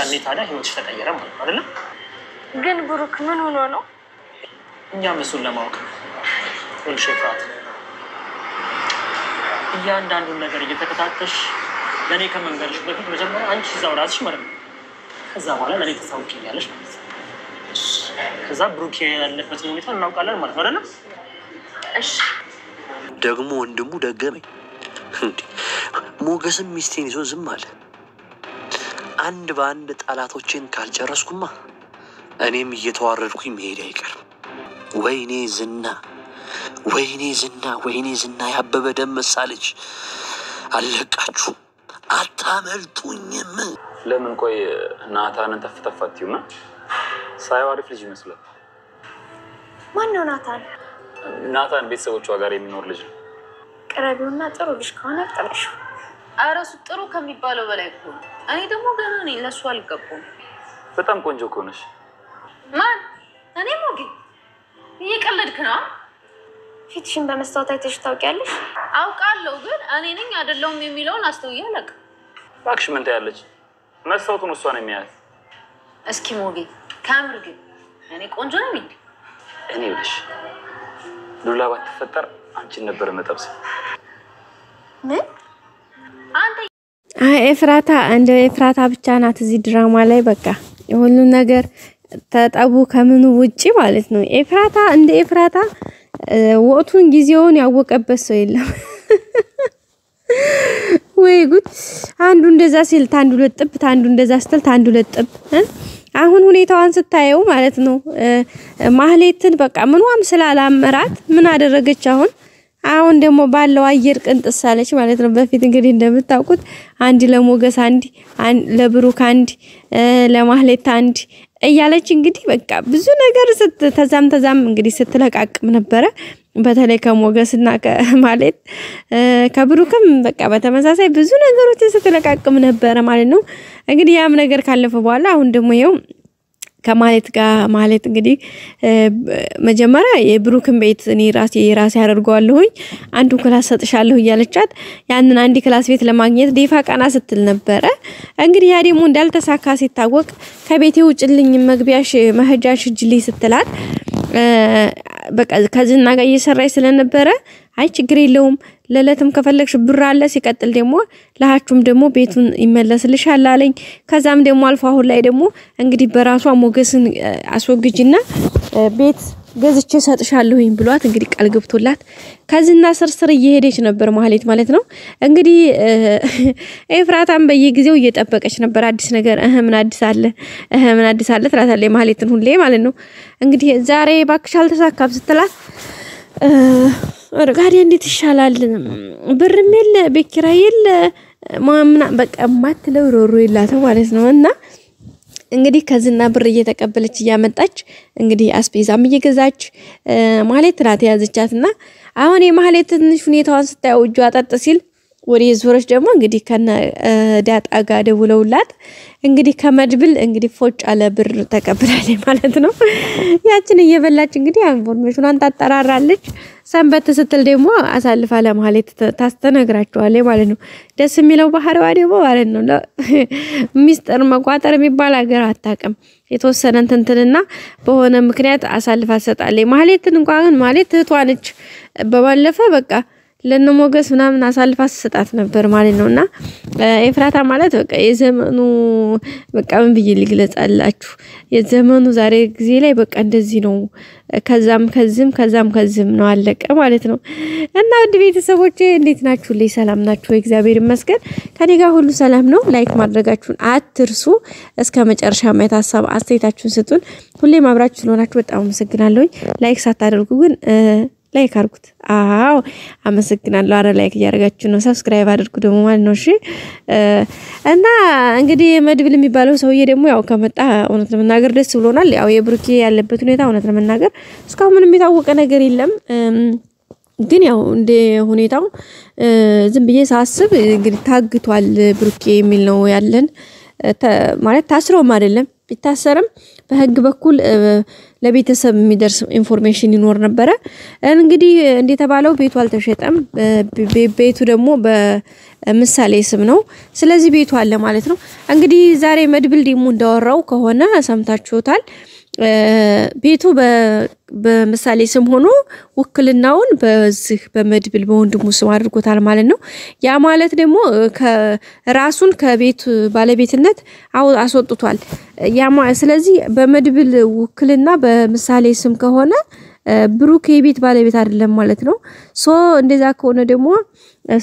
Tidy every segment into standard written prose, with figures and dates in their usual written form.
ያኔ ታዲያ ህይወትሽ ተቀየረ ማለት ነው አይደል? ግን ብሩክ ምን ሆኖ ነው? እኛም እሱን ለማወቅ ሁልሽ ፍራት እያንዳንዱን ነገር እየተከታተልሽ ለኔ ከመንገርሽ በፊት መጀመሪያ አንቺ እዛው ራስሽ ማለት ነው ከዛ በኋላ ለኔ ተሳውቂኛለሽ ማለት ነው። ከዛ ብሩክ ያለበት ሁኔታ እናውቃለን ማለት ነው አይደል? እሺ ደግሞ ወንድሙ ደገመኝ ሞገስም ሚስቴን ይዞ ዝም አለ። አንድ በአንድ ጣላቶችን ካልጨረስኩማ እኔም እየተዋረድኩኝ መሄድ አይቀርም። ወይኔ ዝና ያበበ ደመሳ ልጅ አለቃችሁ አታመልጡኝም። ለምን ቆይ ናታንን ተፈተፈትዩና ሳይው አሪፍ ልጅ ይመስላል። ማን ነው ናታን? ናታን ቤተሰቦቿ ጋር የሚኖር ልጅ ነው። ቀረቢውና ጥሩ ልጅ ከሆነ ጥሩሽ። አራሱ ጥሩ ከሚባለው በላይ እኮ እኔ ደግሞ ገና ነኝ ለሱ አልገባም። በጣም ቆንጆ ከሆነሽ ማን? እኔ ሞጌ እየቀለድክ ነው? ፊትሽን በመስታወት አይተሽ ታውቂያለሽ? አውቃለሁ ግን እኔ ነኝ አይደለሁም የሚለውን አስተውዬ አላውቅም። እባክሽ ምን ታያለሽ? መስታወቱን እሷ ነው የሚያያት። እስኪ ሞጌ ካምር ግን እኔ ቆንጆ ነኝ? እኔ ልሽ ሉላ ባትፈጠር አንቺን ነበር መጠብስ። ምን አንተ ኤፍራታ እንደ ኤፍራታ ብቻ ናት እዚህ ድራማ ላይ በቃ ሁሉ ነገር ተጠቡ ከምኑ ውጪ ማለት ነው። ኤፍራታ እንደ ኤፍራታ ወጡን ጊዜውን ያወቀበት ሰው የለም። ወይ ጉድ! አንዱ እንደዛ ሲል ታንዱ ለጥብ ታንዱ እንደዛ ስትል ታንዱ ለጥብ አሁን ሁኔታዋን ስታየው ማለት ነው ማህሌትን በቃ ምንዋም ስላላመራት ምን አደረገች አሁን ደግሞ ባለው አየር ቅንጥሳለች ማለት ነው። በፊት እንግዲህ እንደምታውቁት አንድ ለሞገስ አንድ ለብሩክ አንድ ለማህሌት አንድ እያለች እንግዲህ በቃ ብዙ ነገር ተዛም እንግዲህ ስትለቃቅም ነበረ። በተለይ ከሞገስና ከማህሌት ከብሩክም በቃ በተመሳሳይ ብዙ ነገሮች ስትለቃቅም ነበረ ማለት ነው። እንግዲህ ያም ነገር ካለፈ በኋላ አሁን ደግሞ ይሄው ከማህሌት ጋር ማህሌት እንግዲህ መጀመሪያ የብሩክን ቤት እኔ ራሴ አደርገዋለሁኝ አንዱ ክላስ ሰጥሻለሁ እያለቻት ያንን አንድ ክላስ ቤት ለማግኘት ዴፋ ቀና ስትል ነበረ። እንግዲህ ያ ደግሞ እንዳልተሳካ ሲታወቅ ከቤቴ ውጭልኝ መግቢያሽ መሄጃሽ እጅልኝ ስትላት በቃ ከዝና ጋር እየሰራይ ስለነበረ አይ ችግር የለውም ለለትም ከፈለግሽ ብር አለ ሲቀጥል ደግሞ ለሃቹም ደግሞ ቤቱን ይመለስልሻል አለኝ። ከዛም ደግሞ አልፎ አሁን ላይ ደግሞ እንግዲህ በራሷ ሞገስን አስወግጅና ቤት ገዝቼ ሰጥሻለሁኝ ብሏት እንግዲህ ቃል ገብቶላት ከዝና ስርስር እየሄደች ነበር ማህሌት ማለት ነው። እንግዲህ ኤፍራታም በየጊዜው እየጠበቀች ነበር አዲስ ነገር ምን አዲስ አለ ትላታለች ማህሌትን ሁሌ ማለት ነው። እንግዲህ ዛሬ ባክሽ አልተሳካም ስትላት ጋዲያ እንዴት ይሻላል ብርም የለ ቤት ኪራይ የለ ማምና በቃ ማትለው ሮሮ ይላታ ማለት ነው። እና እንግዲህ ከዝና ብር እየተቀበለች እያመጣች እንግዲህ አስፔዛም እየገዛች ማህሌት ትራት ያዘቻትና አሁን የማህሌት ትንሽ ሁኔታዋን ስታየው እጇ አጠጥ ሲል ወሬ ዞረች ደግሞ እንግዲህ ከነ ዳጣ ጋር ደውለውላት እንግዲህ ከመድብል እንግዲህ ፎጭ አለ ብር ተቀብላለች ማለት ነው። ያችን እየበላች እንግዲህ ኢንፎርሜሽኑን ታጠራራለች። ሰንበት ስትል ደግሞ አሳልፋ ለማህሌት ታስተነግራቸዋለች ማለት ነው። ደስ የሚለው ባህሪዋ ደግሞ ማለት ነው ሚስጥር መቋጠር የሚባል ሀገር አታውቅም። የተወሰነ እንትንና በሆነ ምክንያት አሳልፋ ሰጣለች። ማህሌትን እንኳን ማህሌት እህቷ ነች። በባለፈ በቃ ለነሞገስ ምናምን አሳልፋ ሰጣት ነበር ማለት ነውና ኤፍራታ ማለት በቃ የዘመኑ በቃ ምን ብዬ ልግለጻላችሁ የዘመኑ ዛሬ ጊዜ ላይ በቃ እንደዚህ ነው። ከዛም ከዝም ነው አለቀ ማለት ነው። እና ውድ ቤተሰቦቼ እንዴት ናችሁ? ሰላም ናችሁ? እግዚአብሔር ይመስገን ከኔ ጋር ሁሉ ሰላም ነው። ላይክ ማድረጋችሁን አትርሱ። እስከ መጨረሻ ማየት ሀሳብ አስተያየታችሁን ስጡን። ሁሌም አብራችሁ ስለሆናችሁ በጣም አመሰግናለሁ። ላይክ ሳታደርጉ ግን ላይክ አድርጉት። አዎ አመሰግናለሁ። አረ ላይክ ያደርጋችሁ ነው ሰብስክራይብ አድርጉ ደግሞ ማለት ነው። እሺ እና እንግዲህ መድብል የሚባለው ሰውዬ ደግሞ ያው ከመጣ እውነት ለመናገር ደስ ብሎናል። ያው የብሩኬ ያለበት ሁኔታ እውነት ለመናገር እስካሁን ምንም የታወቀ ነገር የለም። ግን ያው እንደ ሁኔታው ዝም ብዬ ሳስብ እንግዲህ ታግቷል ብሩኬ የሚል ነው ያለን ማለት ታስሮም አይደለም ቢታሰርም በህግ በኩል ለቤተሰብ የሚደርስ ኢንፎርሜሽን ይኖር ነበር እንግዲህ እንደተባለው ቤቱ አልተሸጠም ቤቱ ደግሞ በምሳሌ ስም ነው ስለዚህ ቤቱ አለ ማለት ነው እንግዲህ ዛሬ መድብል ደግሞ እንዳወራው ከሆነ ሰምታችሁታል ቤቱ በምሳሌ ስም ሆኖ ወክልናውን በዚህ በመድብል በወንድሙ ስም አድርጎታል ማለት ነው ያ ማለት ደግሞ ከራሱን ከቤት ባለቤትነት አስወጥቷል ያ ስለዚህ በመድብል ወክልና በምሳሌ ስም ከሆነ ብሩክ የቤት ባለቤት አይደለም ማለት ነው ሶ እንደዛ ከሆነ ደግሞ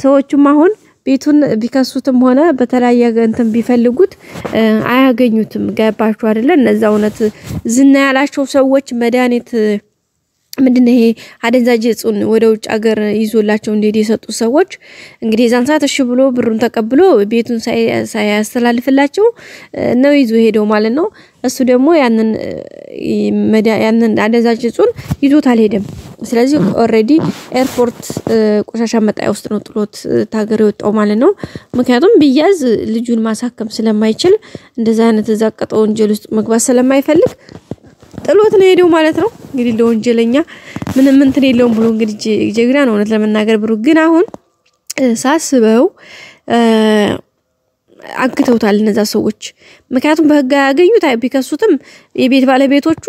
ሰዎችም አሁን ቤቱን ቢከሱትም ሆነ በተለያየ እንትን ቢፈልጉት አያገኙትም ገባችሁ አይደለ እነዛ እውነት ዝና ያላቸው ሰዎች መድኃኒት ምንድነው ይሄ አደንዛዥ እጹን ወደ ውጭ ሀገር ይዞላቸው እንደሄደ የሰጡ ሰዎች እንግዲህ ዛን ሰዓት እሺ ብሎ ብሩን ተቀብሎ ቤቱን ሳያስተላልፍላቸው ነው ይዞ ሄደው ማለት ነው እሱ ደግሞ ያንን አደንዛዥ እጹን ይዞት አልሄደም ስለዚህ ኦሬዲ ኤርፖርት ቆሻሻ መጣያ ውስጥ ነው ጥሎት ታገር የወጣው ማለት ነው ምክንያቱም ቢያዝ ልጁን ማሳከም ስለማይችል እንደዛ አይነት ዘቀጠው ወንጀል ውስጥ መግባት ስለማይፈልግ ጥሎት ነው ሄደው ማለት ነው እንግዲህ ለወንጀለኛ ምንም እንትን የለውም ብሎ እንግዲህ ጀግና ነው እውነት ለመናገር ብሩ ግን አሁን ሳስበው አግተውታል እነዛ ሰዎች ምክንያቱም በህግ ያገኙት ቢከሱትም የቤት ባለቤቶቹ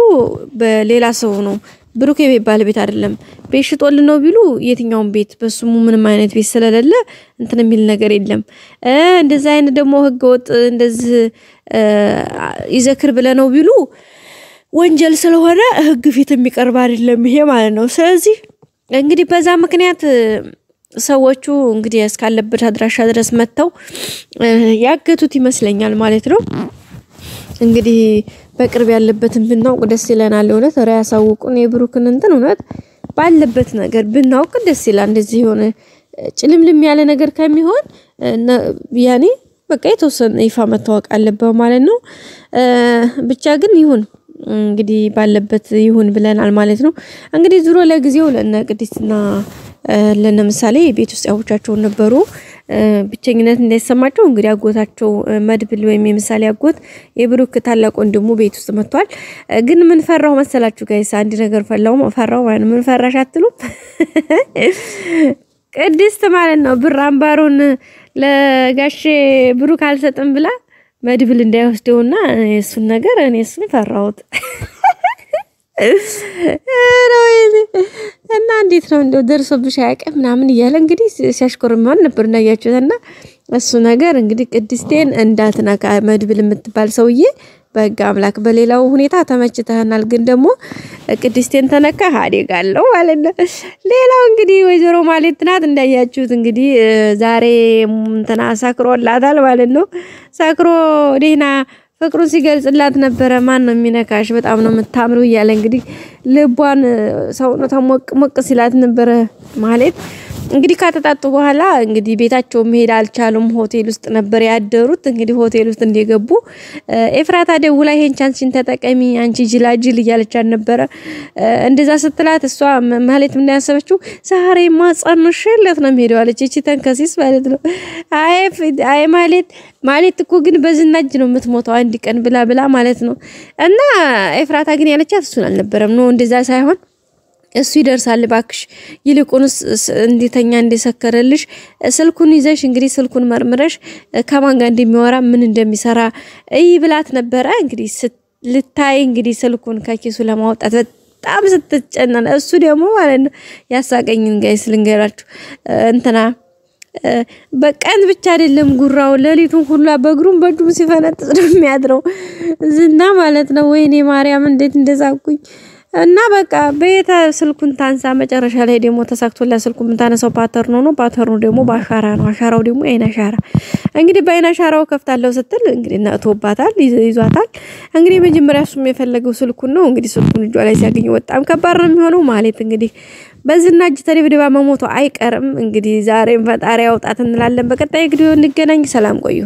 በሌላ ሰው ነው ብሩክ የቤት ባለቤት አይደለም በሽጦል ነው ቢሉ የትኛውን ቤት በስሙ ምንም አይነት ቤት ስለሌለ እንትን የሚል ነገር የለም እንደዛ አይነት ደግሞ ህገወጥ እንደዚህ ይዘክር ብለ ነው ቢሉ ወንጀል ስለሆነ ህግ ፊት የሚቀርብ አይደለም ይሄ ማለት ነው ስለዚህ እንግዲህ በዛ ምክንያት ሰዎቹ እንግዲህ እስካለበት አድራሻ ድረስ መተው ያገቱት ይመስለኛል ማለት ነው እንግዲህ በቅርብ ያለበትን ብናውቅ ደስ ይለናል እውነት ያሳውቁን የብሩክን እንትን እውነት ባለበት ነገር ብናውቅ ደስ ይላል እንደዚህ ሆነ ጭልምልም ያለ ነገር ከሚሆን ያኔ በቃ የተወሰነ ይፋ መታወቅ አለበት ማለት ነው ብቻ ግን ይሁን እንግዲህ ባለበት ይሁን ብለናል ማለት ነው እንግዲህ ዙሮ ለጊዜው ለነ ቅድስትና ለነ ምሳሌ ቤት ውስጥ ያውቻቸው ነበሩ ብቸኝነት እንዳይሰማቸው እንግዲህ አጎታቸው መድብል ወይም የምሳሌ አጎት የብሩክ ታላቅ ወንድሙ ቤት ውስጥ መጥቷል ግን ምን ፈራው መሰላችሁ ጋይስ አንድ ነገር ፈራው ማለት ምን ፈራሽ አትሉ ቅድስት ማለት ነው ብር አምባሩን ለጋሼ ብሩክ አልሰጥም ብላ መድብል እንዳይወስደውና እሱን ነገር እኔ እሱን ፈራውት እና እንዴት ነው እንደው ደርሶብሽ ያቀም ምናምን ይያለ እንግዲህ ሲያሽኮርማን ነበር እንዳያችሁትና እሱ ነገር እንግዲህ ቅድስቴን እንዳትነካ መድብል የምትባል ሰውዬ በጋ አምላክ በሌላው ሁኔታ ተመችተናል ግን ደግሞ ቅድስቴን ተነካ አደጋለው ማለት ነው ሌላው እንግዲህ ወይዘሮ ማለት ናት እንዳያችሁት እንግዲህ ዛሬ እንትና ሳክሮላታል ማለት ነው ሳክሮ ዴና ፍቅሩን ሲገልጽላት ነበር ማን ነው የሚነካሽ በጣም ነው የምታምሩ ይያለ እንግዲህ ልቧን ሰውነቷ ሞቅ ሲላት ነበር ማለት እንግዲህ ካተጣጡ በኋላ እንግዲህ ቤታቸው መሄድ አልቻሉም ሆቴል ውስጥ ነበር ያደሩት እንግዲህ ሆቴል ውስጥ እንደገቡ ኤፍራታ ደውላ ይሄን ቻንስን ተጠቀሚ አንቺ ጅላጅል እያለቻት ነበር እንደዛ ስትላት እሷ ማለት ምን ያሰበችው ዛሬ ማጸንሽለት ነው የሚሄደው አለች እቺ ተንከሲስ ማለት ነው አይ ማለት እኮ ግን በዝናጅ ነው የምትሞተው አንድ ቀን ብላ ማለት ነው እና ኤፍራታ ግን ያለቻት እሱን አልነበረም ነው እንደዛ ሳይሆን እሱ ይደርሳል ባክሽ ይልቁንስ እንዴተኛ እንደሰከረልሽ ስልኩን ይዘሽ እንግዲህ ስልኩን መርምረሽ ከማን ጋር እንደሚወራ ምን እንደሚሰራ ብላት ነበር እንግዲህ ልታይ እንግዲህ ስልኩን ከኪሱ ለማውጣት በጣም ስትጨነና እሱ ደግሞ ማለት ነው ያሳቀኝን ጋይስ ልንገራችሁ እንትና በቀን ብቻ አይደለም ጉራው ለሊቱን ሁሉ በግሩም በዱም ሲፈነጥጥ ነው የሚያድረው ዝና ማለት ነው ወይኔ ማርያም እንዴት እንደዛቁኝ እና በቃ በየታ ስልኩን ታንሳ መጨረሻ ላይ ደግሞ ተሳክቶላ ስልኩን ታነሳው ፓተርኑ ነው ፓተርኑ ደግሞ ባሻራ ነው አሻራው ደግሞ አይና ሻራ እንግዲህ ባይና ሻራው ከፍታለው ስትል እንግዲህ ነጥቶባታል ይዟታል እንግዲህ መጀመሪያ እሱም የፈለገው ስልኩን ነው እንግዲህ ስልኩን እጇ ላይ ሲያገኝ በጣም ከባድ ነው የሚሆነው ማለት እንግዲህ በዝናጅ ተደብድባ መሞቱ አይቀርም እንግዲህ ዛሬም ፈጣሪ ያውጣት እንላለን በቀጣይ ቪዲዮ እንገናኝ ሰላም ቆዩ